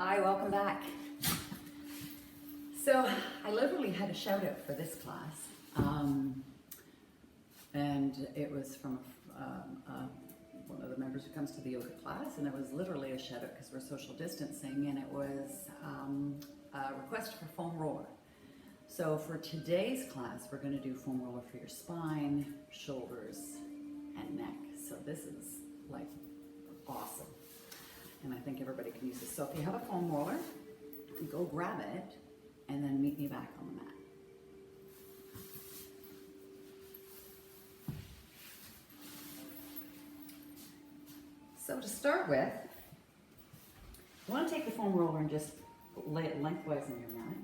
Hi, welcome back. So I literally had a shout out for this class, and it was from one of the members who comes to the yoga class, and it was literally a shout out because we're social distancing, and it was a request for foam roller. So for today's class, we're going to do foam roller for your spine, shoulders, and neck. So this is like awesome, and I think everybody can use this. So if you have a foam roller, go grab it and then meet me back on the mat. So to start with, you want to take the foam roller and just lay it lengthwise on your mat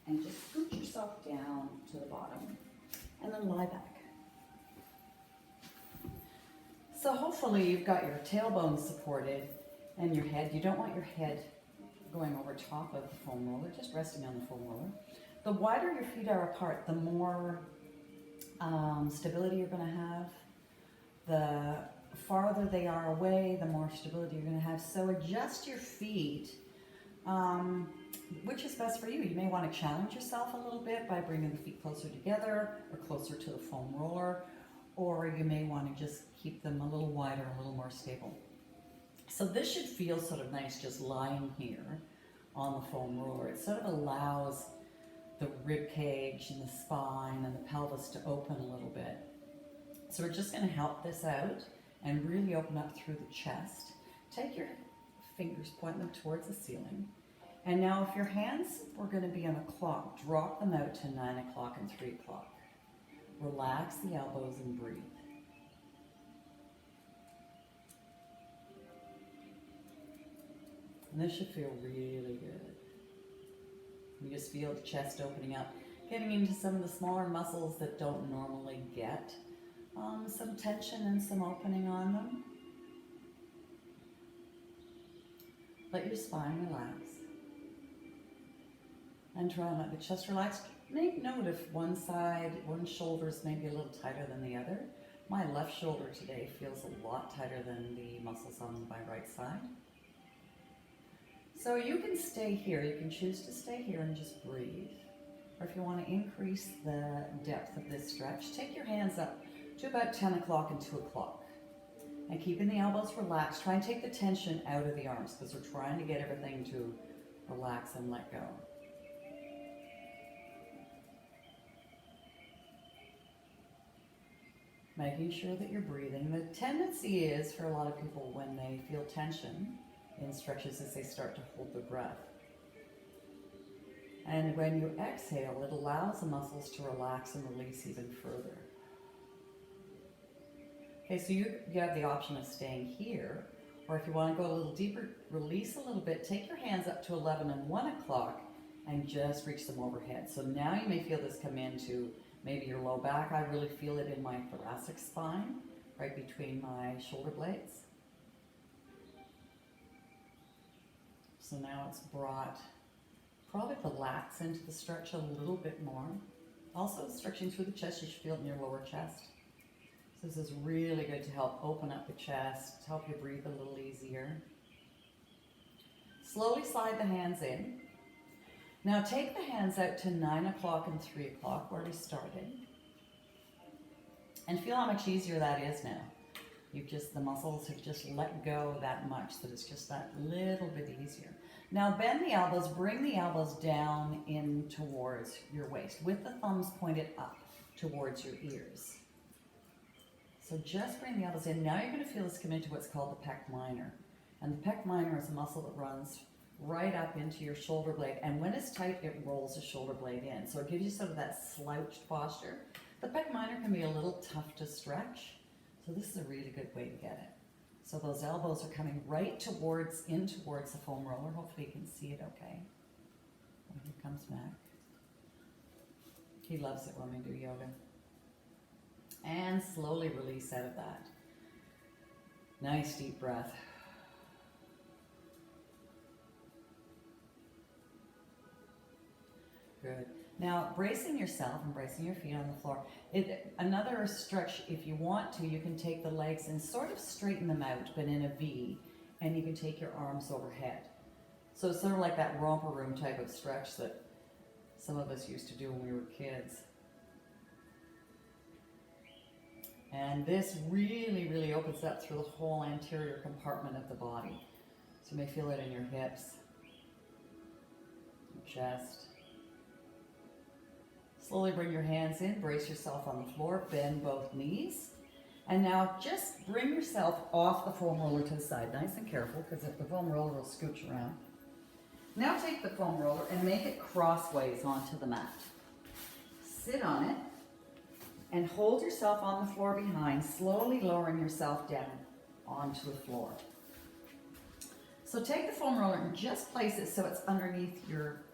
and just scoot yourself down to the bottom and then lie back. So hopefully you've got your tailbone supported and your head. You don't want your head going over top of the foam roller, just resting on the foam roller. The wider your feet are apart, the more stability you're going to have. The farther they are away, the more stability you're going to have. So adjust your feet, which is best for you. You may want to challenge yourself a little bit by bringing the feet closer together or closer to the foam roller, or you may want to just keep them a little wider, a little more stable. So this should feel sort of nice just lying here on the foam roller. It sort of allows the rib cage and the spine and the pelvis to open a little bit. So we're just going to help this out and really open up through the chest. Take your fingers, point them towards the ceiling. And now if your hands were going to be on a clock, drop them out to 9 o'clock and 3 o'clock. Relax the elbows and breathe. And this should feel really good. You just feel the chest opening up, getting into some of the smaller muscles that don't normally get some tension and some opening on them. Let your spine relax. And try and let the chest relax. Make note if one shoulder is maybe a little tighter than the other. My left shoulder today feels a lot tighter than the muscles on my right side. So you can stay here, you can choose to stay here and just breathe. Or if you want to increase the depth of this stretch, take your hands up to about 10 o'clock and 2 o'clock. And keeping the elbows relaxed, try and take the tension out of the arms because we're trying to get everything to relax and let go. Making sure that you're breathing. The tendency is for a lot of people when they feel tension in stretches is they start to hold their breath. And when you exhale, it allows the muscles to relax and release even further. Okay, so you have the option of staying here, or if you want to go a little deeper, release a little bit, take your hands up to 11 and 1 o'clock and just reach them overhead. So now you may feel this come into maybe your low back. I really feel it in my thoracic spine, right between my shoulder blades. So now it's brought probably the lats into the stretch a little bit more. Also stretching through the chest, you should feel it in your lower chest. So this is really good to help open up the chest, to help you breathe a little easier. Slowly slide the hands in. Now take the hands out to 9 o'clock and 3 o'clock where we started. And feel how much easier that is now. The muscles have just let go that much that it's just that little bit easier. Now bend the elbows, bring the elbows down in towards your waist with the thumbs pointed up towards your ears. So just bring the elbows in. Now you're going to feel this come into what's called the pec minor. And the pec minor is a muscle that runs right up into your shoulder blade. And when it's tight, it rolls the shoulder blade in. So it gives you sort of that slouched posture. The pec minor can be a little tough to stretch. So this is a really good way to get it. So those elbows are coming right in towards the foam roller. Hopefully you can see it okay. And here comes Mac. He loves it when we do yoga. And slowly release out of that. Nice deep breath. Good. Now, bracing yourself and bracing your feet on the floor. Another stretch, if you want to, you can take the legs and sort of straighten them out, but in a V, and you can take your arms overhead. So it's sort of like that romper room type of stretch that some of us used to do when we were kids. And this really, really opens up through the whole anterior compartment of the body. So you may feel it in your hips, your chest. Slowly bring your hands in, brace yourself on the floor, bend both knees. And now just bring yourself off the foam roller to the side, nice and careful, because the foam roller will scooch around. Now take the foam roller and make it crossways onto the mat. Sit on it and hold yourself on the floor behind, slowly lowering yourself down onto the floor. So take the foam roller and just place it so it's underneath your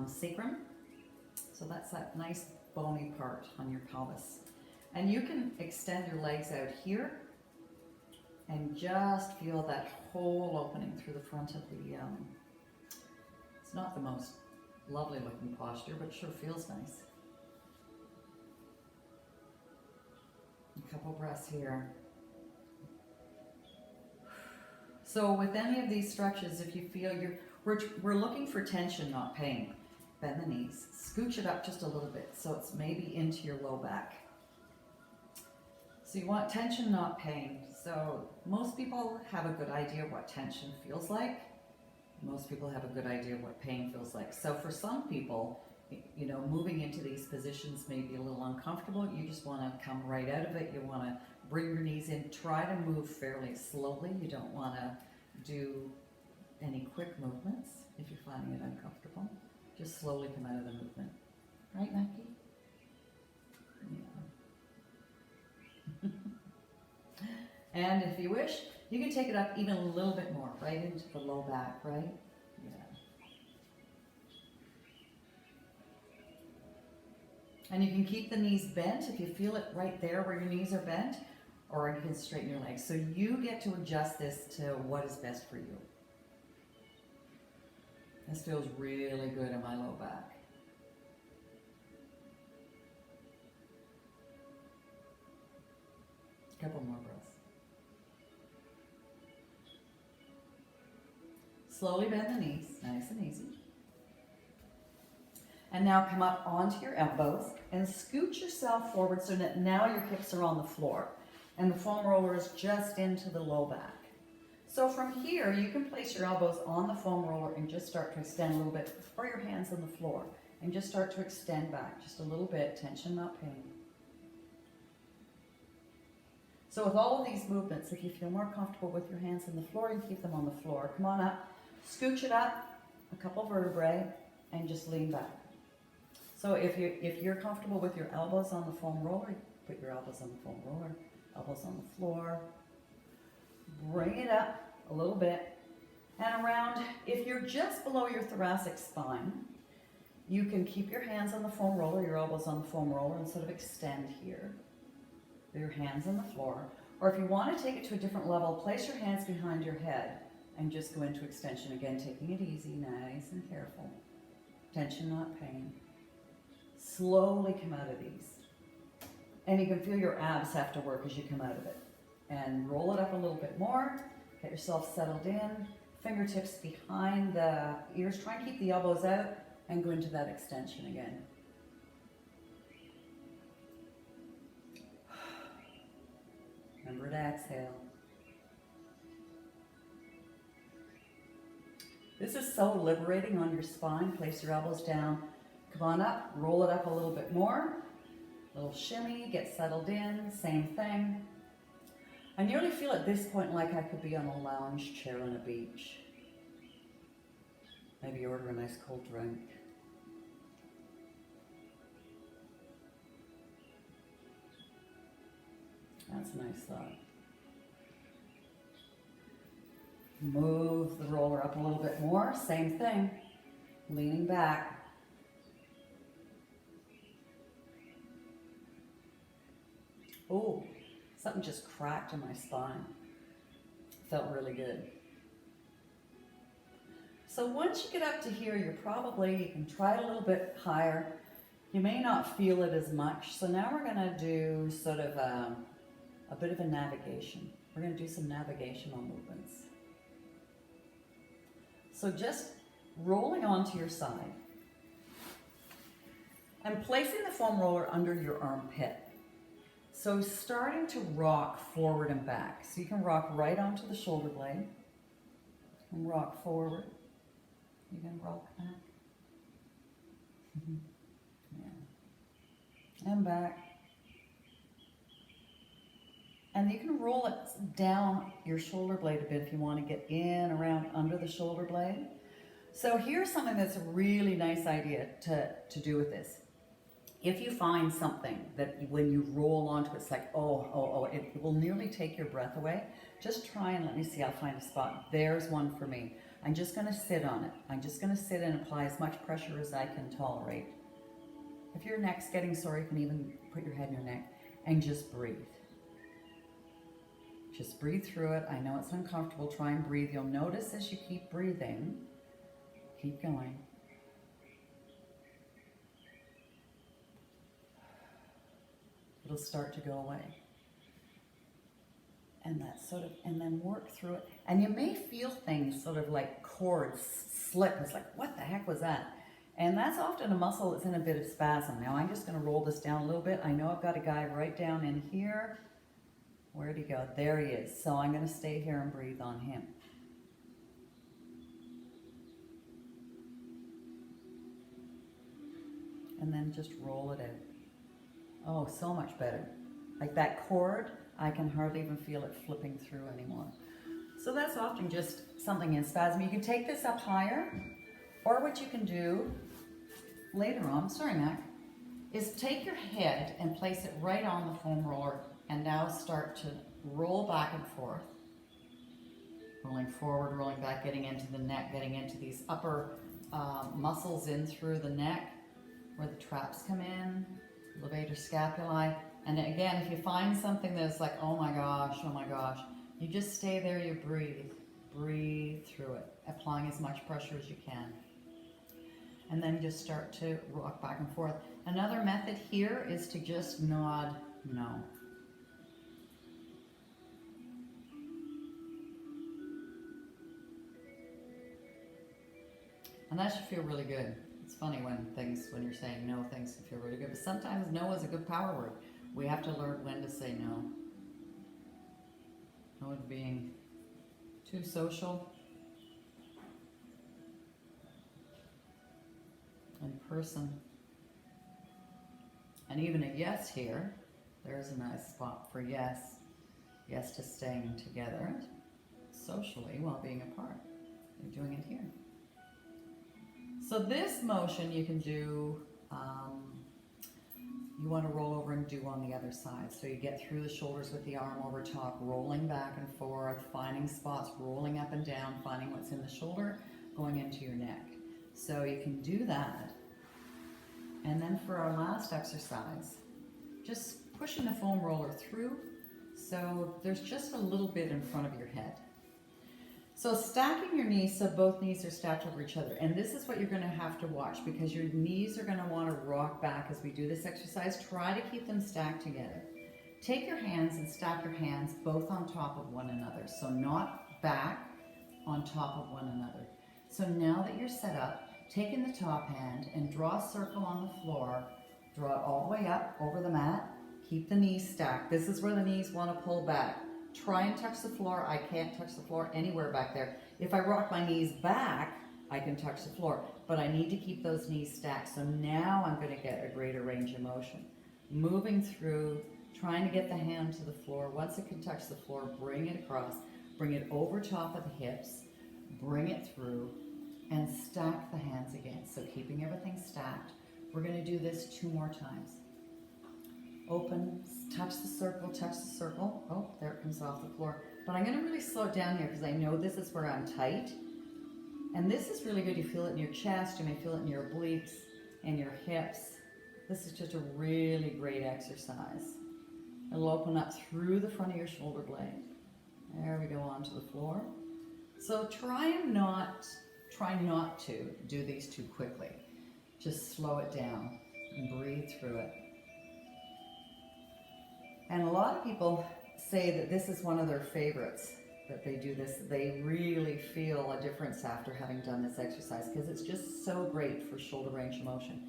sacrum. So that's that nice bony part on your pelvis. And you can extend your legs out here and just feel that whole opening through the front of the, it's not the most lovely looking posture, but it sure feels nice. A couple breaths here. So with any of these stretches, if you feel we're looking for tension, not pain. Bend the knees, scooch it up just a little bit so it's maybe into your low back. So you want tension, not pain. So most people have a good idea of what tension feels like. Most people have a good idea of what pain feels like. So for some people, you know, moving into these positions may be a little uncomfortable. You just want to come right out of it. You want to bring your knees in. Try to move fairly slowly. You don't want to do any quick movements if you're finding it uncomfortable. Just slowly come out of the movement. Right, Mackie? Yeah. And if you wish, you can take it up even a little bit more, right into the low back, right? Yeah. And you can keep the knees bent if you feel it right there where your knees are bent, or you can straighten your legs. So you get to adjust this to what is best for you. This feels really good in my low back. A couple more breaths. Slowly bend the knees, nice and easy. And now come up onto your elbows and scooch yourself forward so that now your hips are on the floor and the foam roller is just into the low back. So from here, you can place your elbows on the foam roller and just start to extend a little bit, or your hands on the floor, and just start to extend back just a little bit, tension, not pain. So with all of these movements, if you feel more comfortable with your hands on the floor, you keep them on the floor. Come on up, scooch it up, a couple vertebrae, and just lean back. So if you're comfortable with your elbows on the foam roller, put your elbows on the foam roller, elbows on the floor. Bring it up a little bit and around. If you're just below your thoracic spine, you can keep your hands on the foam roller, your elbows on the foam roller, and sort of extend here. Your hands on the floor. Or if you want to take it to a different level, place your hands behind your head and just go into extension again, taking it easy, nice and careful. Tension, not pain. Slowly come out of these. And you can feel your abs have to work as you come out of it. And roll it up a little bit more. Get yourself settled in. Fingertips behind the ears. Try and keep the elbows out and go into that extension again. Remember to exhale. This is so liberating on your spine. Place your elbows down. Come on up. Roll it up a little bit more. Little shimmy. Get settled in. Same thing. I nearly feel at this point like I could be on a lounge chair on a beach. Maybe order a nice cold drink. That's a nice thought. Move the roller up a little bit more. Same thing. Leaning back. Oh, something just cracked in my spine. Felt really good. So once you get up to here, you can try it a little bit higher. You may not feel it as much. So now we're going to do sort of a bit of a navigation. We're going to do some navigational movements. So just rolling onto your side and placing the foam roller under your armpit. So starting to rock forward and back. So you can rock right onto the shoulder blade and rock forward. You can rock back. Yeah. And back. And you can roll it down your shoulder blade a bit if you want to get in, around, under the shoulder blade. So here's something that's a really nice idea to do with this. If you find something that when you roll onto it, it's like, it will nearly take your breath away, just try and let me see, I'll find a spot. There's one for me. I'm just going to sit on it. I'm just going to sit and apply as much pressure as I can tolerate. If your neck's getting sore, you can even put your head in your neck and just breathe. Just breathe through it. I know it's uncomfortable. Try and breathe. You'll notice as you keep breathing, keep going. It'll start to go away. And that sort of, and then work through it. And you may feel things sort of like cords slip. It's like, what the heck was that? And that's often a muscle that's in a bit of spasm. Now I'm just going to roll this down a little bit. I know I've got a guy right down in here. Where'd he go? There he is. So I'm going to stay here and breathe on him. And then just roll it out. Oh, so much better. Like that cord, I can hardly even feel it flipping through anymore. So that's often just something in spasm. You can take this up higher, or what you can do later on, sorry Mac, is take your head and place it right on the foam roller and now start to roll back and forth. Rolling forward, rolling back, getting into the neck, getting into these upper muscles in through the neck where the traps come in, levator scapulae. And again, if you find something that's like, oh my gosh, you just stay there, you breathe through it, applying as much pressure as you can. And then just start to rock back and forth. Another method here is to just nod no. And that should feel really good. It's funny when you're saying no, things can feel really good. But sometimes no is a good power word. We have to learn when to say no. No to being too social. In person. And even a yes here. There's a nice spot for yes. Yes to staying together socially while being apart. You're doing it here. So this motion you can do, you want to roll over and do on the other side. So you get through the shoulders with the arm over top, rolling back and forth, finding spots, rolling up and down, finding what's in the shoulder, going into your neck. So you can do that. And then for our last exercise, just pushing the foam roller through so there's just a little bit in front of your head. So stacking your knees so both knees are stacked over each other. And this is what you're going to have to watch because your knees are going to want to rock back as we do this exercise. Try to keep them stacked together. Take your hands and stack your hands both on top of one another. So not back, on top of one another. So now that you're set up, take in the top hand and draw a circle on the floor. Draw it all the way up over the mat. Keep the knees stacked. This is where the knees want to pull back. Try and touch the floor. I can't touch the floor anywhere back there. If I rock my knees back, I can touch the floor, but I need to keep those knees stacked. So now I'm going to get a greater range of motion. Moving through, trying to get the hand to the floor. Once it can touch the floor, bring it across, bring it over top of the hips, bring it through, and stack the hands again. So keeping everything stacked. We're going to do this 2 more times. Open, touch the circle. Oh, there it comes off the floor. But I'm going to really slow it down here because I know this is where I'm tight. And this is really good. You feel it in your chest, you may feel it in your obliques and your hips. This is just a really great exercise. It'll open up through the front of your shoulder blade. There we go, onto the floor. So try not to do these too quickly. Just slow it down and breathe through it. And a lot of people say that this is one of their favorites that they do this, they really feel a difference after having done this exercise, because it's just so great for shoulder range of motion.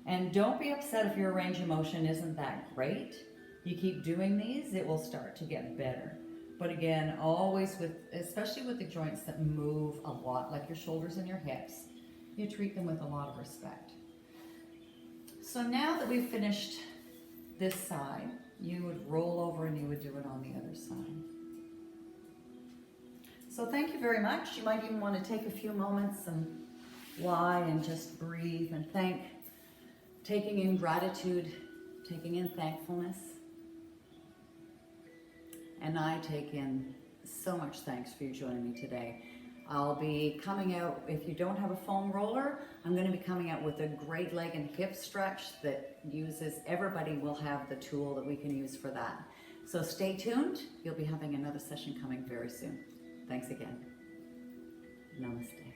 And don't be upset if your range of motion isn't that great. You keep doing these, it will start to get better. But again, always with, especially with the joints that move a lot, like your shoulders and your hips, you treat them with a lot of respect. So now that we've finished this side, you would roll over and you would do it on the other side. So thank you very much. You might even want to take a few moments and lie and just breathe and thank, taking in gratitude, taking in thankfulness. And I take in so much thanks for you joining me today. I'll be coming out, if you don't have a foam roller, I'm going to be coming out with a great leg and hip stretch that uses, everybody will have the tool that we can use for that. So stay tuned. You'll be having another session coming very soon. Thanks again. Namaste.